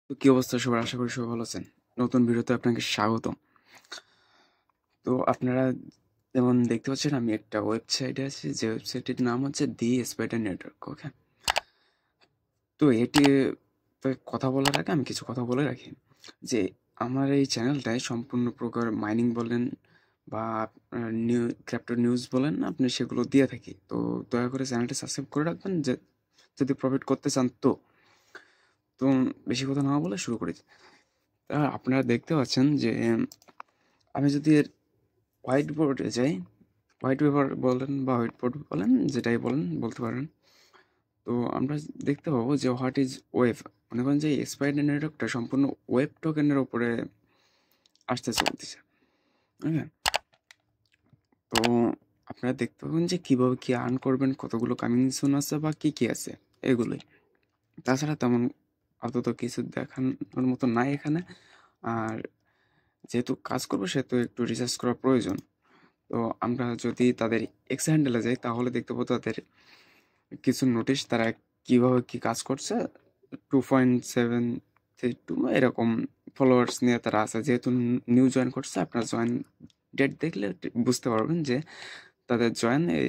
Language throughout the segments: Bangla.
তো কি অবস্থা সবার? আশা করি সবাই ভালো আছেন। নতুন ভিডিওতে আপনাকে স্বাগতম। তো আপনারা যেমন দেখতে পাচ্ছেন আমি একটা ওয়েবসাইটে আছি, যে ওয়েবসাইটটির নাম হচ্ছে দি স্পাইডার নেটওয়ার্ক। ওকে, তো এটি তো কথা বলার আগে আমি কিছু কথা বলে রাখি যে আমার এই চ্যানেলটায় সম্পূর্ণ প্রকার মাইনিং বলেন বা ক্রিপ্টো নিউজ বলেন, আপনি সেগুলো দিয়ে থাকি। তো দয়া করে চ্যানেলটা সাবস্ক্রাইব করে রাখবেন, যে যদি প্রফিট করতে চান। তো বেশি কথা না বলে শুরু করি। আপনারা দেখতে পাচ্ছেন যে আমি যদি এর হোয়াইট বোর্ডে যাই, হোয়াইট পেপার বলেন বা হোয়াইট বোর্ড বলেন, যেটাই বলেন বলতে পারেন। তো আমরা দেখতে পাবো যে হোয়াট ইজ ওয়েব। মনে করেন যে স্পাইডার নেটওয়ার্কটা সম্পূর্ণ ওয়েব টোকেনের উপরে আসতে চলতেছে। ওকে, তো আপনারা দেখতে পাবেন যে কীভাবে কী আর্ন করবেন, কতগুলো কামিং সুন আছে বা কী কী আছে এগুলোই। তাছাড়া তেমন আপাতত কিছু দেখানোর মতো নাই এখানে। আর যেহেতু কাজ করবো সেহেতু একটু রিসার্চ করা প্রয়োজন। তো আমরা যদি তাদের এক্স হ্যান্ডেলে যাই তাহলে দেখতে পাবো তাদের কিছু নোটিশ, তারা কিভাবে কি কাজ করছে। 2.732 এরকম ফলোয়ার্স নিয়ে তারা আছে। যেহেতু নিউ জয়েন করছে, আপনার জয়েন ডেট দেখলে বুঝতে পারবেন যে তাদের জয়েন এই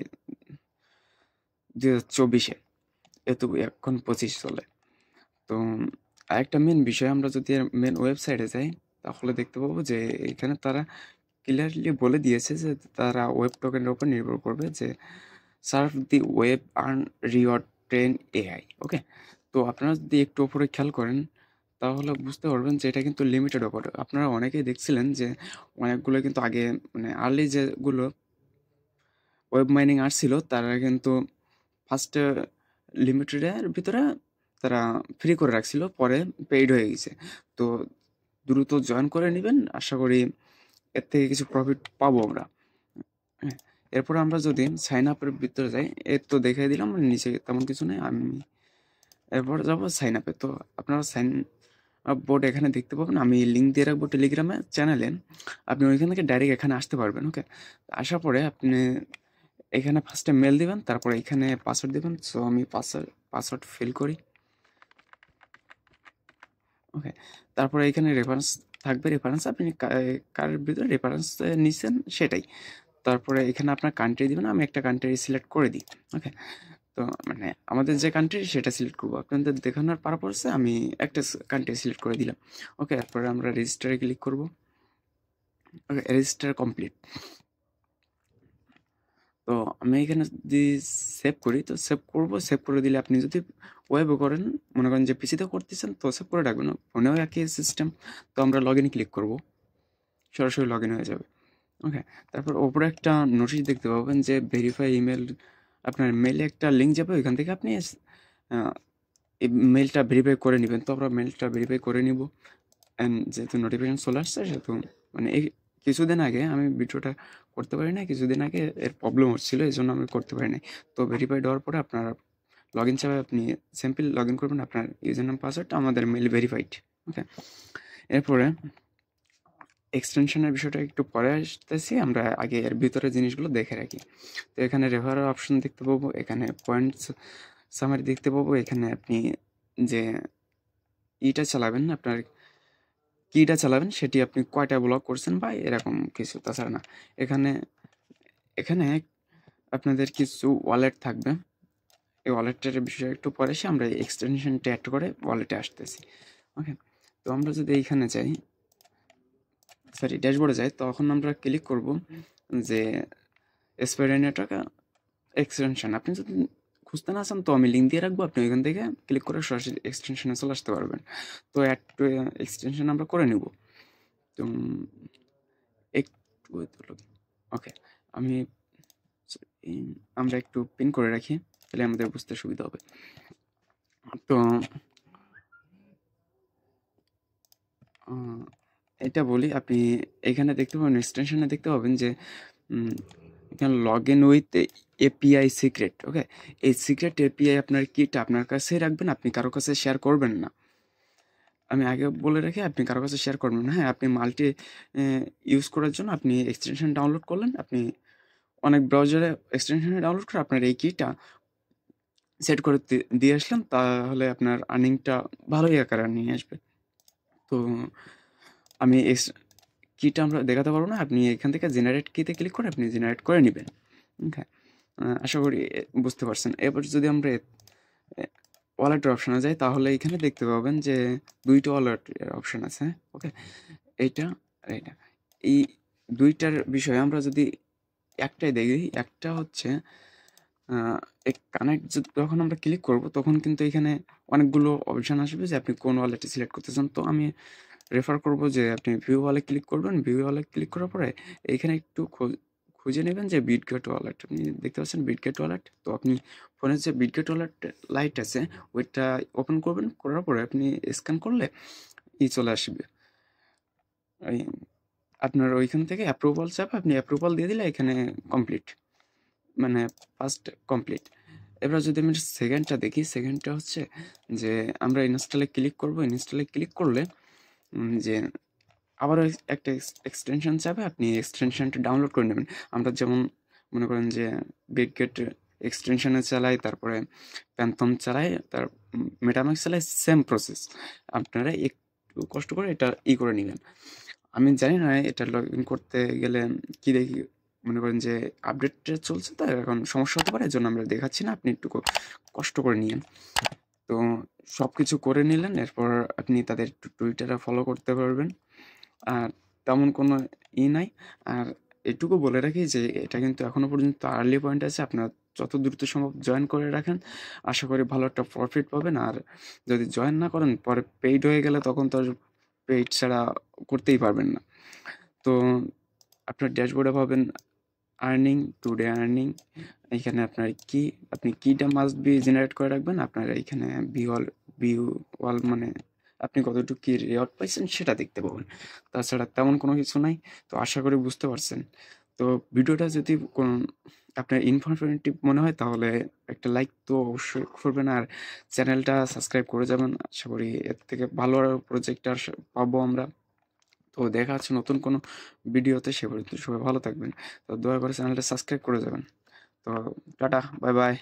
2024-এ, যেহেতু এখন 25 চলে। তো আরেকটা মেন বিষয়, আমরা যদি মেন ওয়েবসাইটে যাই তাহলে দেখতে পাবো যে এখানে তারা ক্লিয়ারলি বলে দিয়েছে যে তারা ওয়েব টোকেনের উপর নির্ভর করবে, যে serve the web earn reward train AI. Okay, তো আপনারা যদি একটু উপরে খেয়াল করেন তাহলে বুঝতে পারবেন যে এটা কিন্তু লিমিটেড ওপর। আপনারা অনেকেই দেখছিলেন যে অনেকগুলো কিন্তু আগে, মানে আর্লি যেগুলো ওয়েব মাইনিং আসছিল তারা কিন্তু ফার্স্টে লিমিটেডের ভিতরে তারা ফ্রি করে রাখছিল, পরে পেইড হয়ে গেছে। তো দ্রুত জয়েন করে নেবেন, আশা করি এর থেকে কিছু প্রফিট পাবো আমরা। হ্যাঁ, এরপর আমরা যদি সাইন আপের ভিতরে যাই, এর তো দেখাই দিলাম নিচে তেমন কিছু নেই। আমি এরপর যাব সাইন আপে। তো আপনারা সাইন আপ বোর্ড এখানে দেখতে পাবেন, আমি লিঙ্ক দিয়ে রাখবো টেলিগ্রামে চ্যানেলে। আপনি ওইখান থেকে ডাইরেক্ট এখানে আসতে পারবেন। ওকে, আসার পরে আপনি এখানে ফার্স্টে মেল দিবেন, তারপরে এখানে পাসওয়ার্ড দিবেন। সো আমি পাসওয়ার্ড ফিল করি। ওকে, তারপরে এখানে রেফারেন্স থাকবে। রেফারেন্স আপনি কার ভিতরে রেফারেন্স নিচ্ছেন সেটাই। তারপরে এখানে আপনার কান্ট্রি দিবেন। আমি একটা কান্ট্রি সিলেক্ট করে দিই। ওকে, তো মানে আমাদের যে কান্ট্রি সেটা সিলেক্ট করবো, আপনাদের দেখানোর পারপাসে আমি একটা কান্ট্রি সিলেক্ট করে দিলাম। ওকে, এরপরে আমরা রেজিস্টারে ক্লিক করব। ওকে, রেজিস্টার কমপ্লিট। তো আমি এখানে যদি সেভ করি, তো সেভ করব। সেভ করে দিলে আপনি যদি ওয়েবে করেন, মনে করেন যে পিসিতে করতেছেন, তো সেভ করে রাখবেন। ফোনেও একই সিস্টেম। তো আমরা লগ ইন ক্লিক করব, সরাসরি লগ ইন হয়ে যাবে। ওকে, তারপর ওপরে একটা নোটিশ দেখতে পাবেন যে ভেরিফাই ইমেল। আপনার মেলে একটা লিঙ্ক যাবে, ওইখান থেকে আপনি এই মেলটা ভেরিফাই করে নেবেন। তো আমরা মেলটা ভেরিফাই করে নিব। অ্যান্ড যেহেতু নোটিফিকেশন চলে আসছে, সেহেতু মানে এই কিছুদিন আগে আমি ভিডিওটা করতে পারি না, কিছুদিন আগে এর প্রবলেম হচ্ছিলো, এই জন্য আমি করতে পারি নাই। তো ভেরিফাইড হওয়ার পরে আপনার লগ ইন চাপে আপনি সিম্পল লগ ইন করবেন, আপনার ইউজার নাম পাসওয়ার্ডটা আমাদের মেল ভেরিফাইড। ওকে, এরপরে এক্সটেনশনের বিষয়টা একটু পরে আসতেছি, আমরা আগে এর ভিতরে জিনিসগুলো দেখে রাখি। তো এখানে রেফারেল অপশন দেখতে পাবো, এখানে পয়েন্টস সামারি দেখতে পাবো। এখানে আপনি যে ইটা চালাবেন, আপনার কিটা চালাবেন, সেটি আপনি কয়টা ব্লক করছেন বা এরকম কিছু। তাছাড়া না, এখানে এখানে আপনাদের কিছু ওয়ালেট থাকবে। এই ওয়ালেটের বিষয়ে একটু পরে এসে আমরা এক্সটেনশনটা অ্যাড করে ওয়ালেটে আসতেছি। ওকে, তো আমরা যদি এইখানে যাই, সরি ড্যাশবোর্ডে যাই, তখন আমরা ক্লিক করব যে স্পাইডার নেটওয়ার্ক এক্সটেনশন। আপনি যদি খুঁজতে না চান তো আমি লিঙ্ক দিয়ে রাখবো, আপনি ওইখান থেকে ক্লিক করে সরাসরি এক্সটেনশনে চলে আসতে পারবেন। তো অ্যাড টু এক্সটেনশন আমরা করে নেব। তো একটু ওকে, আমি আমরা একটু পিন করে রাখি, তাহলে আমাদের বুঝতে সুবিধা হবে। তো এটা বলি, আপনি এখানে দেখতে পাবেন, এক্সটেনশনে দেখতে পাবেন যে এখানে log in with API secret. Okay, এই সিক্রেট এপিআই আপনার কিটা আপনার কাছেই রাখবেন, আপনি কারো কাছে শেয়ার করবেন না। আমি আগে বলে রাখি, আপনি কারো কাছে শেয়ার করবেন না। হ্যাঁ, আপনি মাল্টি ইউজ করার জন্য আপনি এক্সটেনশন ডাউনলোড করলেন, আপনি অনেক ব্রাউজারে এক্সটেনশনে ডাউনলোড করে আপনার এই কিটা সেট করে দিয়ে আসলাম, তাহলে আপনার আর্নিংটা ভালোই আকারে নিয়ে আসবে। তো আমি কিটা আমরা দেখাতে পারবো না, আপনি এখান থেকে জেনারেট কিতে ক্লিক করে আপনি জেনারেট করে নেবেন। ওকে, আশা করি বুঝতে পারছেন। এবার যদি আমরা ওয়ালেটের অপশনে যাই তাহলে এখানে দেখতে পাবেন যে দুইটা ওয়ালেটের অপশন আছে। ওকে, এইটা আর এইটা, এই দুইটার বিষয়ে আমরা যদি একটাই দেখি, একটা হচ্ছে কানেক্ট যখন আমরা ক্লিক করব তখন কিন্তু এখানে অনেকগুলো অপশন আসবে যে আপনি কোন ওয়ালেটে সিলেক্ট করতে চান। তো আমি রেফার করব যে আপনি ভিউ ওয়ালে ক্লিক করবেন। ভিউ ওয়ালে ক্লিক করার পরে এইখানে একটু খুঁজে নেবেন যে বিটগেট ওয়ালেট, আপনি দেখতে পাচ্ছেন বিটগেট ওয়ালেট। তো আপনি ফোনের যে বিটগেট ওয়ালেট লাইট আছে ওইটা ওপেন করবেন, করার পরে আপনি স্ক্যান করলে চলে আসবে। এই আপনার ওইখান থেকে অ্যাপ্রুভাল চাপ, আপনি অ্যাপ্রুভাল দিয়ে দিলে এখানে কমপ্লিট, মানে ফার্স্ট কমপ্লিট। এবার যদি আমি সেকেন্ডটা দেখি, সেকেন্ডটা হচ্ছে যে আমরা ইনস্টলে ক্লিক করব। ইনস্টলে ক্লিক করলে যে আবারও একটা এক্সটেনশন চাবে, আপনি এক্সটেনশনটা ডাউনলোড করে নেবেন। আমরা যেমন মনে করেন যে বিটগেট এক্সটেনশনে চালাই, তারপরে প্যান্থম চালাই, তার মেটামাক্স চালাই, সেম প্রসেস। আপনারা একটু কষ্ট করে এটা করে নেবেন। আমি জানি না এটা লগ ইন করতে গেলে কি দেখি, মনে করেন যে আপডেটটা চলছে তো এখন সমস্যা হতে পারে, এর জন্য আমরা দেখাচ্ছি না, আপনি একটু কষ্ট করে নিয়েন। তো সব কিছু করে নিলেন, এরপর আপনি তাদের টুইটারে ফলো করতে পারবেন। আর তেমন কোনো নাই। আর এটুকু বলে রাখি যে এটা কিন্তু এখনো পর্যন্ত আর্লি পয়েন্ট আছে, আপনার যত দ্রুত সম্ভব জয়েন করে রাখেন, আশা করি ভালো একটা প্রফিট পাবেন। আর যদি জয়েন না করেন পরে পেইড হয়ে গেলে তখন তো পেইড ছাড়া করতেই পারবেন না। তো আপনার ড্যাশবোর্ডে পাবেন আর্নিং, টুডে আর্নিং। এখানে আপনার আপনি কিটা মাস্ট বি জেনারেট করে রাখবেন। আপনার এইখানে ভিউ ওয়াল মানে আপনি কতটুকু কি রেওয়ার্ড পাইছেন সেটা দেখতে পাবেন। তাছাড়া তেমন কোনো কিছু নাই। তো আশা করি বুঝতে পারছেন। তো ভিডিওটা যদি কোন আপনার ইনফরমেটিভ মনে হয় তাহলে একটা লাইক তো অবশ্যই করবেন, আর চ্যানেলটা সাবস্ক্রাইব করে যাবেন। আশা করি এর থেকে ভালো প্রজেক্ট আর পাবো আমরা। তো দেখা হচ্ছে নতুন কোনো ভিডিওতে, সে পর্যন্ত সবাই ভালো থাকবেন। তো দয়া করে চ্যানেলটা সাবস্ক্রাইব করে যাবেন। তো টাটা, বাই বাই।